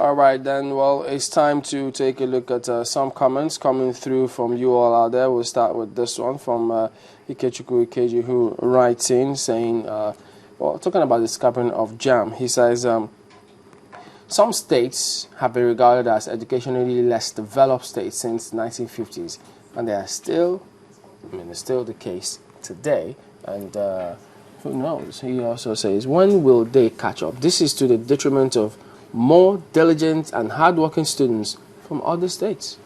All right, then. Well, it's time to take a look at some comments coming through from you all out there. We'll start with this one from Ikechukwu Ikeji, who writes in saying, well, talking about the scrapping of JAMB. He says, some states have been regarded as educationally less developed states since 1950s, and they are still, it's still the case today. And who knows? He also says, when will they catch up? This is to the detriment of more diligent and hardworking students from other states.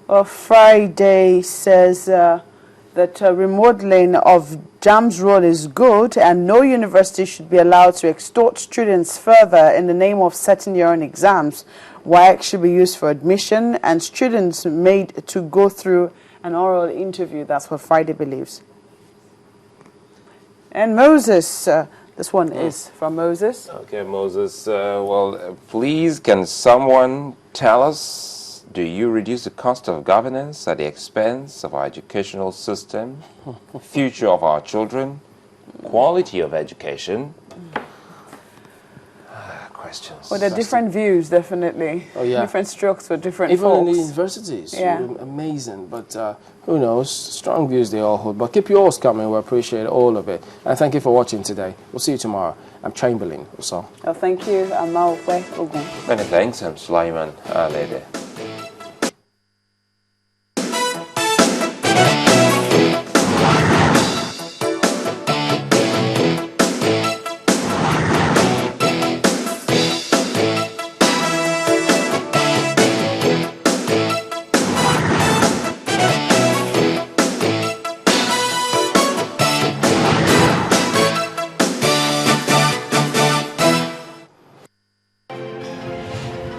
Well, Friday says that remodeling of JAMB's role is good and no university should be allowed to extort students further in the name of setting your own exams. WAEC should be used for admission and students made to go through an oral interview. That's what Friday believes. And Moses, this one is from Moses. Okay, Moses. Please, can someone tell us, do you reduce the cost of governance at the expense of our educational system, future of our children, quality of education? Questions. Well, there are different views, definitely. Oh, yeah. Different strokes for different Even folks. in the universities. Yeah. Amazing. But who knows? Strong views they all hold. But keep yours coming. We appreciate all of it. And thank you for watching today. We'll see you tomorrow. I'm Chamberlain. Also. Oh, thank you. I'm Maokwe Ogun. Many thanks. I'm Sulaiman Alede.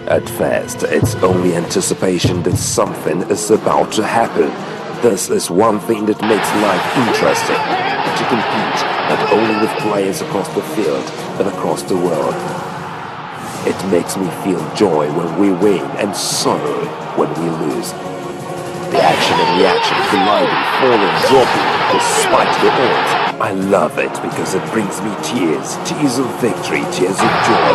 At first, it's only anticipation that something is about to happen. This is one thing that makes life interesting. To compete not only with players across the field, but across the world. It makes me feel joy when we win and sorrow when we lose. The action and reaction, colliding, falling, dropping, despite the odds. I love it because it brings me tears. Tears of victory, tears of joy.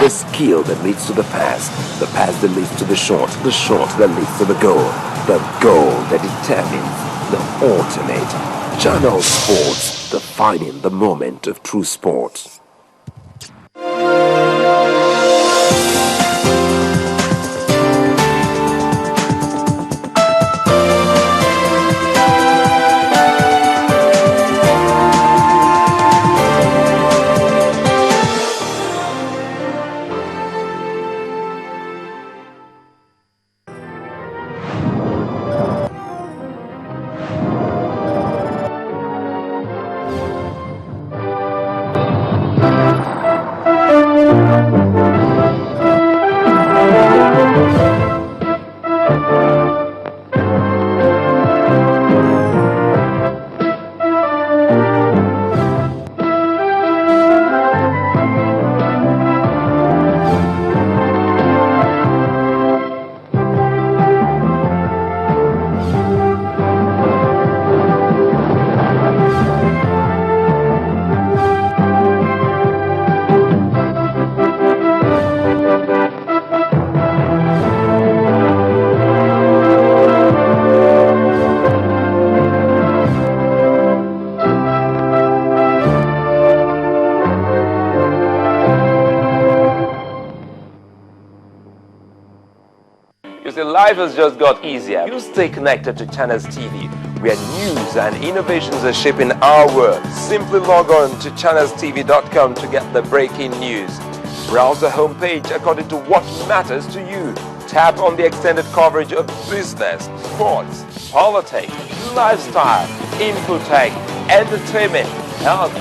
The skill that leads to the pass that leads to the shot that leads to the goal that determines the ultimate. Channel Sports, defining the moment of true sport. Life has just got easier. You stay connected to Channels TV, where news and innovations are shaping our world. Simply log on to channelstv.com to get the breaking news. Browse the homepage according to what matters to you. Tap on the extended coverage of business, sports, politics, lifestyle, infotech, entertainment, health,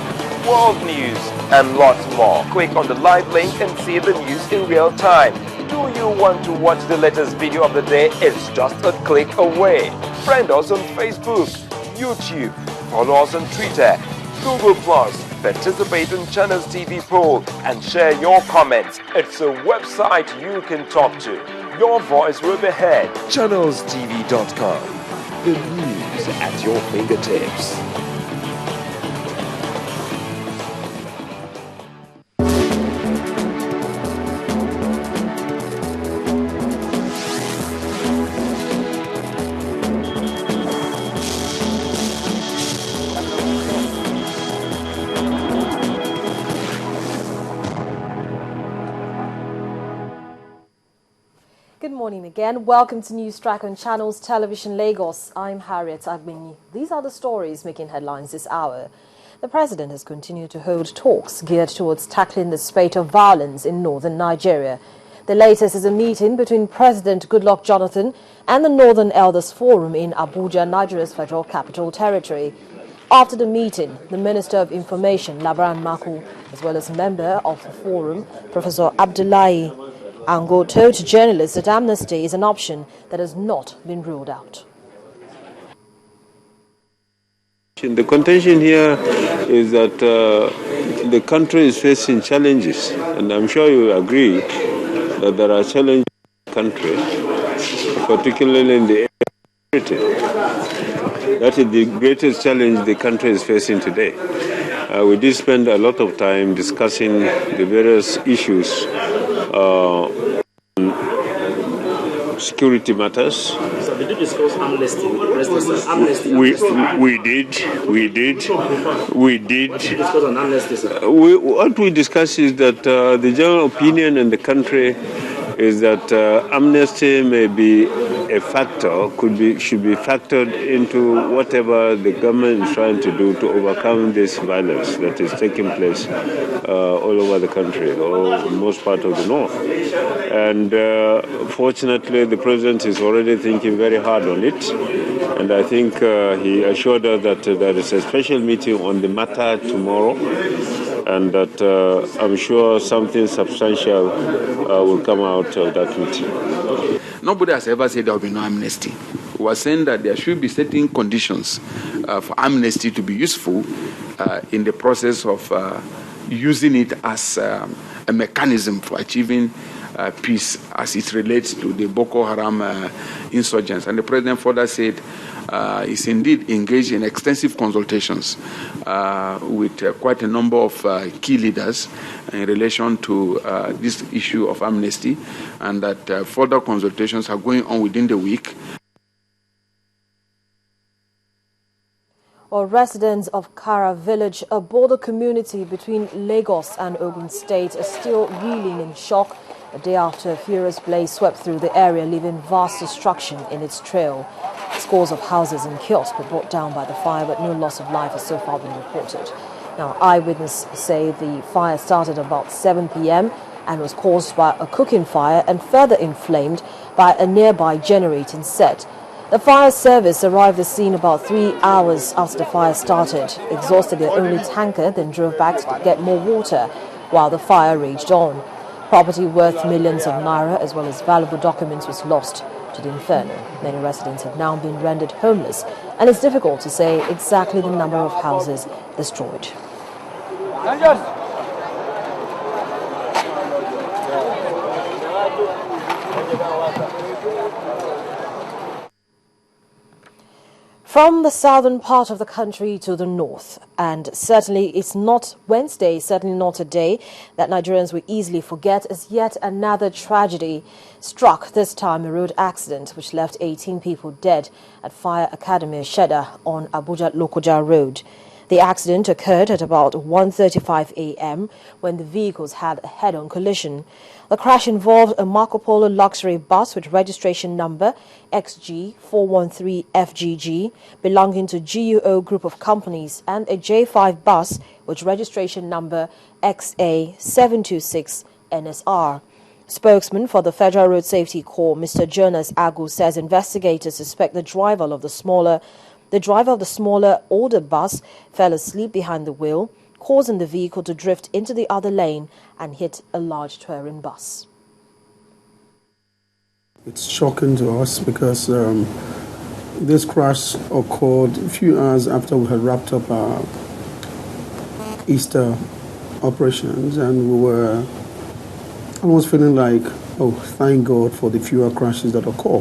world news, and lots more. Click on the live link and see the news in real time. Do you want to watch the latest video of the day? It's just a click away. Friend us on Facebook, YouTube, follow us on Twitter, Google+, participate in Channels TV poll, and share your comments. It's a website you can talk to. Your voice will be heard. ChannelsTV.com. The news at your fingertips. morning again. Welcome to News Track on Channels Television Lagos. I'm Harriet Agbeni. These are the stories making headlines this hour. The president has continued to hold talks geared towards tackling the spate of violence in northern Nigeria. The latest is a meeting between President Goodluck Jonathan and the Northern Elders Forum in Abuja, Nigeria's federal capital territory. After the meeting, the Minister of Information, Labaran Maku, as well as member of the forum, Professor Abdullahi Ango, told journalists that amnesty is an option that has not been ruled out. The contention here is that the country is facing challenges, and I'm sure you agree that there are challenges in the country, particularly in the area of security. That is the greatest challenge the country is facing today. We did spend a lot of time discussing the various issues, security matters. So did you discuss amnesty with the president? Amnesty. We did. What did you discuss on amnesty, sir? What we discussed is that the general opinion in the country is that amnesty may be a factor, should be factored into whatever the government is trying to do to overcome this violence that is taking place all over the country, or most part of the north. And fortunately, the president is already thinking very hard on it. And I think he assured us that there is a special meeting on the matter tomorrow, and that I'm sure something substantial will come out of that meeting. Nobody has ever said there will be no amnesty. We are saying that there should be certain conditions for amnesty to be useful in the process of using it as a mechanism for achieving peace as it relates to the Boko Haram insurgents. And the president further said is indeed engaged in extensive consultations with quite a number of key leaders in relation to this issue of amnesty, and that further consultations are going on within the week. Or residents of Kara village, a border community between Lagos and Ogun State, are still reeling in shock a day after a furious blaze swept through the area, leaving vast destruction in its trail. Scores of houses and kiosks were brought down by the fire, but no loss of life has so far been reported. Now, eyewitnesses say the fire started about 7 p.m. and was caused by a cooking fire and further inflamed by a nearby generating set. The fire service arrived at the scene about 3 hours after the fire started, exhausted their only tanker, then drove back to get more water while the fire raged on. Property worth millions of naira as well as valuable documents was lost to the inferno. Many residents have now been rendered homeless, and it's difficult to say exactly the number of houses destroyed. From the southern part of the country to the north, and certainly it's not Wednesday, certainly not a day that Nigerians will easily forget, as yet another tragedy struck, this time a road accident which left 18 people dead at Fire Academy Sheda on Abuja-Lokoja Road. The accident occurred at about 1:35 a.m. when the vehicles had a head-on collision. The crash involved a Marco Polo luxury bus with registration number XG413FGG belonging to GUO Group of Companies and a J5 bus with registration number XA726NSR. Spokesman for the Federal Road Safety Corps, Mr. Jonas Agu, says investigators suspect the driver of the smaller older bus fell asleep behind the wheel, causing the vehicle to drift into the other lane and hit a large touring bus. It's shocking to us because this crash occurred a few hours after we had wrapped up our Easter operations, and we were almost feeling like, oh, thank God for the fewer crashes that occur.